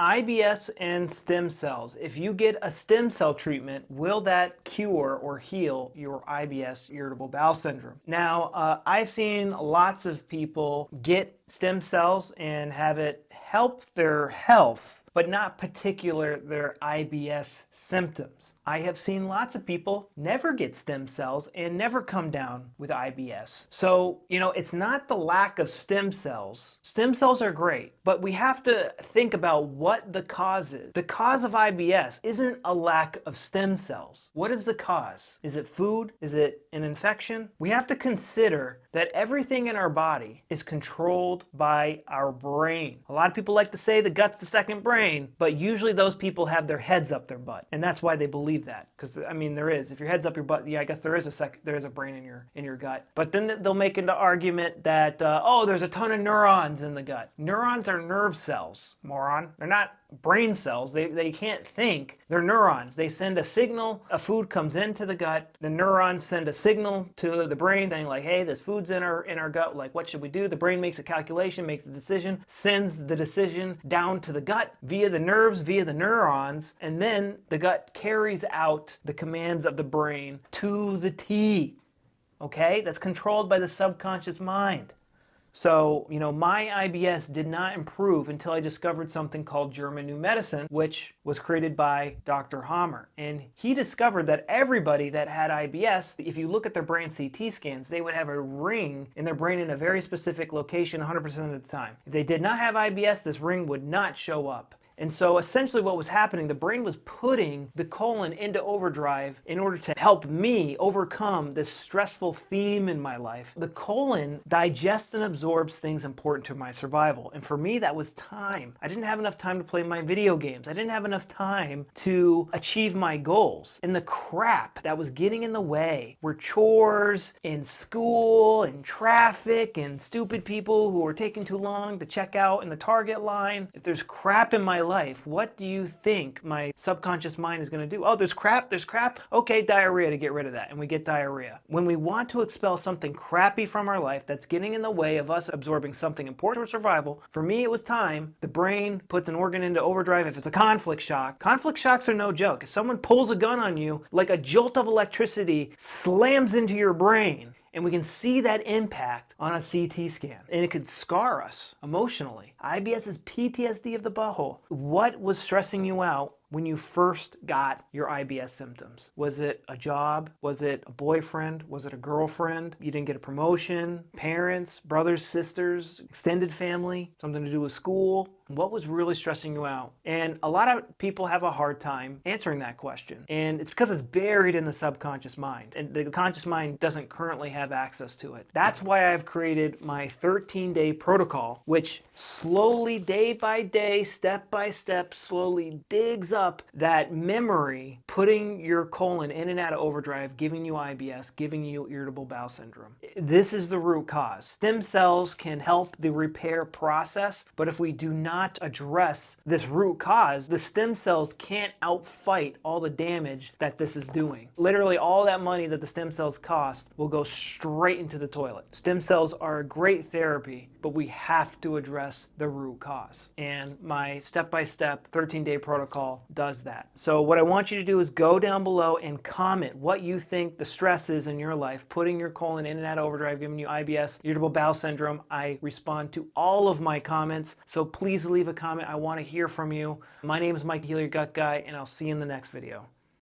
IBS and stem cells. If you get a stem cell treatment, will that cure or heal your IBS, irritable bowel syndrome? Now, I've seen lots of people get stem cells and have it help their health, but not particular their IBS symptoms. I have seen lots of people never get stem cells and never come down with IBS. So, it's not the lack of stem cells. Stem cells are great, but we have to think about what the cause is. The cause of IBS isn't a lack of stem cells. What is the cause? Is it food? Is it an infection? We have to consider that everything in our body is controlled by our brain. A lot of people like to say the gut's the second brain, but usually those people have their heads up their butt, and that's why they believe that. Because there is. If your head's up your butt, yeah, I guess there is a brain in your gut. But then they'll make an argument that there's a ton of neurons in the gut. Neurons are nerve cells, moron. They're not brain cells. They can't think. They're neurons. They send a signal. A food comes into the gut. The neurons send a signal to the brain saying like, hey, this food's in our gut. Like, what should we do? The brain makes a calculation, makes a decision, sends the decision down to the gut via the nerves, via the neurons, and then the gut carries out the commands of the brain to the T. Okay? That's controlled by the subconscious mind. So, my IBS did not improve until I discovered something called German New Medicine, which was created by Dr. Hammer. And he discovered that everybody that had IBS, if you look at their brain CT scans, they would have a ring in their brain in a very specific location 100% of the time. If they did not have IBS, this ring would not show up. And so essentially what was happening, the brain was putting the colon into overdrive in order to help me overcome this stressful theme in my life. The colon digests and absorbs things important to my survival. And for me, that was time. I didn't have enough time to play my video games. I didn't have enough time to achieve my goals. And the crap that was getting in the way were chores and school and traffic and stupid people who were taking too long to check out in the Target line. If there's crap in my life, what do you think my subconscious mind is going to do? Oh, there's crap. Okay, diarrhea to get rid of that. And we get diarrhea. When we want to expel something crappy from our life that's getting in the way of us absorbing something important for survival, for me it was time. The brain puts an organ into overdrive. If it's a conflict shocks are no joke. If someone pulls a gun on you, like a jolt of electricity slams into your brain, and we can see that impact on a CT scan. And it could scar us emotionally. IBS is PTSD of the butthole. What was stressing you out when you first got your IBS symptoms? Was it a job? Was it a boyfriend? Was it a girlfriend? You didn't get a promotion? Parents, brothers, sisters, extended family? Something to do with school? What was really stressing you out? And a lot of people have a hard time answering that question. And it's because it's buried in the subconscious mind. And the conscious mind doesn't currently have access to it. That's why I've created my 13-day protocol, which slowly, day by day, step by step, slowly digs up that memory, putting your colon in and out of overdrive, giving you IBS, giving you irritable bowel syndrome. This is the root cause. Stem cells can help the repair process, but if we do not address this root cause, the stem cells can't outfight all the damage that this is doing. Literally all that money that the stem cells cost will go straight into the toilet. Stem cells are a great therapy, but we have to address the root cause. And my step-by-step 13-day protocol does that. So what I want you to do is go down below and comment what you think the stress is in your life, putting your colon in and out of overdrive, giving you IBS, irritable bowel syndrome. I respond to all of my comments, so please leave a comment. I want to hear from you. My name is Mike, the Heal Your Gut Guy, and I'll see you in the next video.